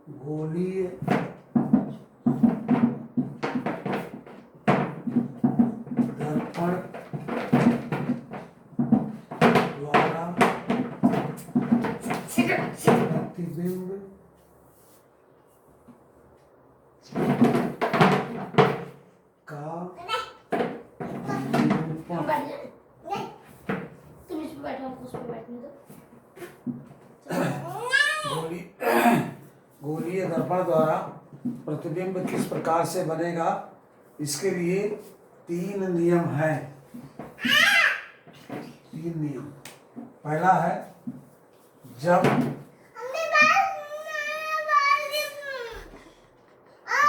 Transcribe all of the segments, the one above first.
गोलीय दर्पण द्वारा प्रतिबिंब का गोलीय दर्पण द्वारा प्रतिबिंब किस प्रकार से बनेगा, इसके लिए 3 नियम हैं। 3 नियम। पहला है, जब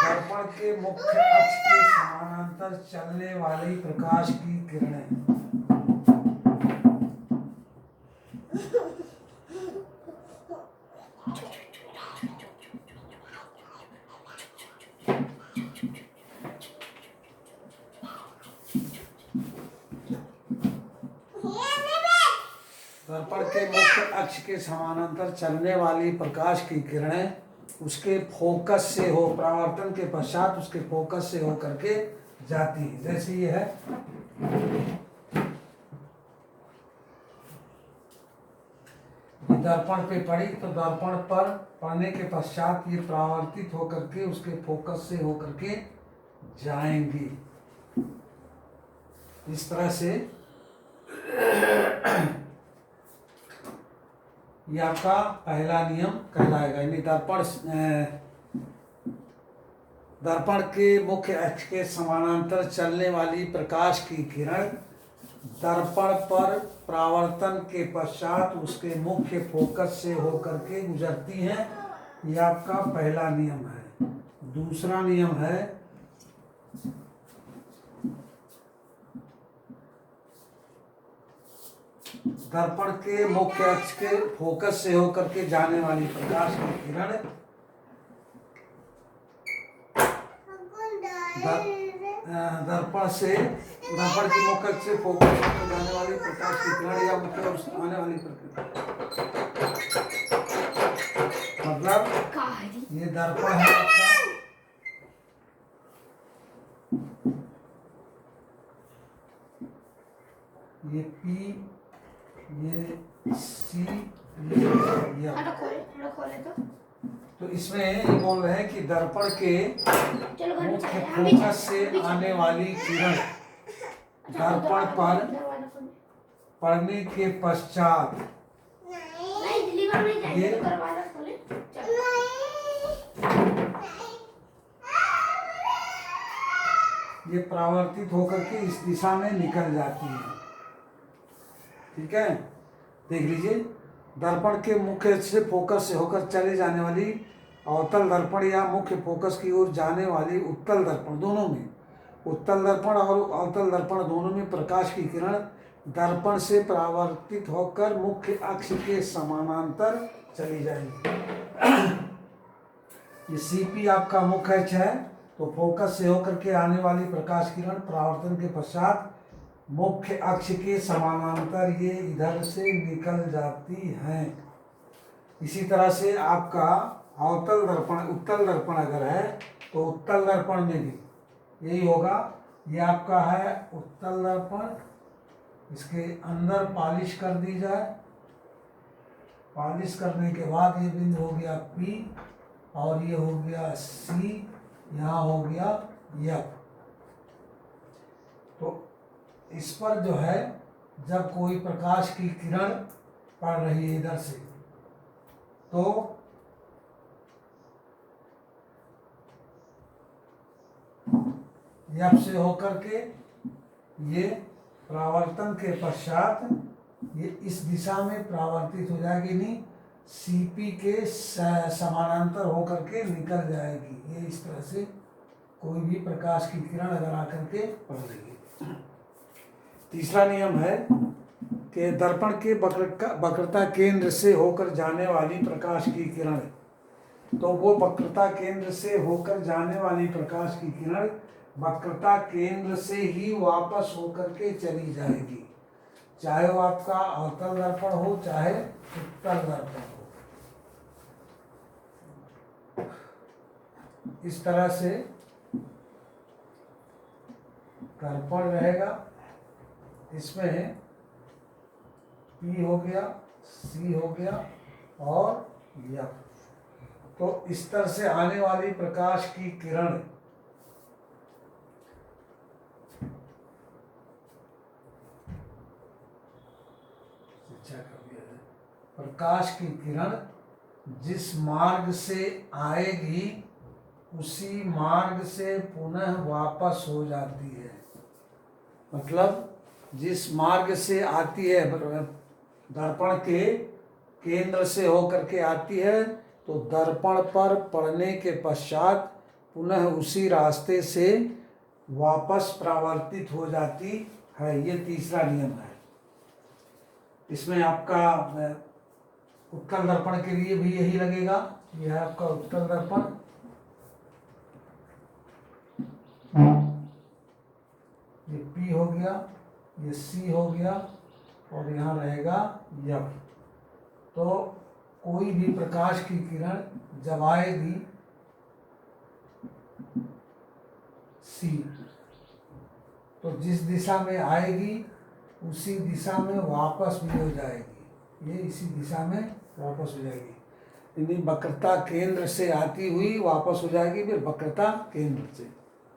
दर्पण के मुख्य अक्ष के समानांतर चलने वाली प्रकाश की किरणें दर्पण के मुख्य अक्ष के समानांतर चलने वाली प्रकाश की किरणें उसके फोकस से हो, परावर्तन के पश्चात उसके फोकस से हो करके जाती है। जैसे ये है, दर्पण पे पड़ी तो दर्पण पर पड़ने के पश्चात ये परावर्तित होकर के उसके फोकस से होकर के जाएंगी। इस तरह से ये आपका पहला नियम कहलाएगा। यानी दर्पण के मुख्य अक्ष के समानांतर चलने वाली प्रकाश की किरण दर्पण पर परावर्तन के पश्चात उसके मुख्य फोकस से होकर के गुजरती हैं। यह आपका पहला नियम है। दूसरा नियम है, दर्पण के मुख्य अक्ष के फोकस से होकर के जाने वाली प्रकाश की किरण दर्पण के मुख्य अक्ष से फोकस होकर जाने वाली प्रकाश की किरण या मुख्य अक्ष आने वाली प्रकाश, मतलब ये दर्पण है आपका, ये P, ये C, ये तो इसमें ये बोल रहे हैं कि दर्पण के मुख्य फोकस से आने वाली किरण दर्पण पर पड़ने के पश्चात ये परावर्तित होकर के इस दिशा में निकल जाती है। ठीक है, देख लीजिए, दर्पण के मुख्य से फोकस से होकर चले जाने वाली अवतल दर्पण या मुख्य फोकस की ओर जाने वाली उत्तल दर्पण, दोनों में, उत्तल दर्पण और अवतल दर्पण दोनों में प्रकाश की किरण दर्पण से परावर्तित होकर मुख्य अक्ष के समानांतर चली जाएगी। ये CP आपका मुख्य अक्ष है, तो फोकस से होकर के आने वाली प्रकाश किरण परावर्तन के पश्चात मुख्य अक्ष के समानांतर ये इधर से निकल जाती हैं। इसी तरह से आपका अवतल दर्पण, उत्तल दर्पण अगर है तो उत्तल दर्पण में भी यही होगा। ये आपका है उत्तल दर्पण, इसके अंदर पॉलिश कर दी जाए, पॉलिश करने के बाद ये बिंदु हो गया P और ये हो गया C, यहाँ हो गया F। तो इस पर जो है, जब कोई प्रकाश की किरण पड़ रही है इधर से, तो F से होकर के ये परावर्तन के पश्चात ये इस दिशा में परावर्तित हो जाएगी, नहीं CP के समानांतर होकर के निकल जाएगी। ये इस तरह से कोई भी प्रकाश की किरण अगर आकर के पड़ रही है। तीसरा नियम है कि दर्पण के वक्रता केंद्र से होकर जाने वाली प्रकाश की किरण, तो वो वक्रता केंद्र से होकर जाने वाली प्रकाश की किरण वक्रता केंद्र से ही वापस होकर के चली जाएगी, चाहे वो आपका अवतल दर्पण हो चाहे उत्तल दर्पण हो। इस तरह से दर्पण रहेगा, इसमें P हो गया, C हो गया और F। तो इस तरह से आने वाली प्रकाश की किरण प्रकाश की किरण जिस मार्ग से आएगी उसी मार्ग से पुनः वापस हो जाती है। मतलब जिस मार्ग से आती है, दर्पण के केंद्र से होकर के आती है, तो दर्पण पर पड़ने के पश्चात पुनः उसी रास्ते से वापस परावर्तित हो जाती है। ये तीसरा नियम है। इसमें आपका उत्तल दर्पण के लिए भी यही लगेगा। यह है आपका उत्तल दर्पण, ये P हो गया, ये C हो गया और यहाँ रहेगा F। तो कोई भी प्रकाश की किरण जब आएगी C, तो जिस दिशा में आएगी उसी दिशा में वापस भी हो जाएगी। ये इसी दिशा में वापस हो जाएगी, यानी वक्रता केंद्र से आती हुई वापस हो जाएगी, फिर वक्रता केंद्र से।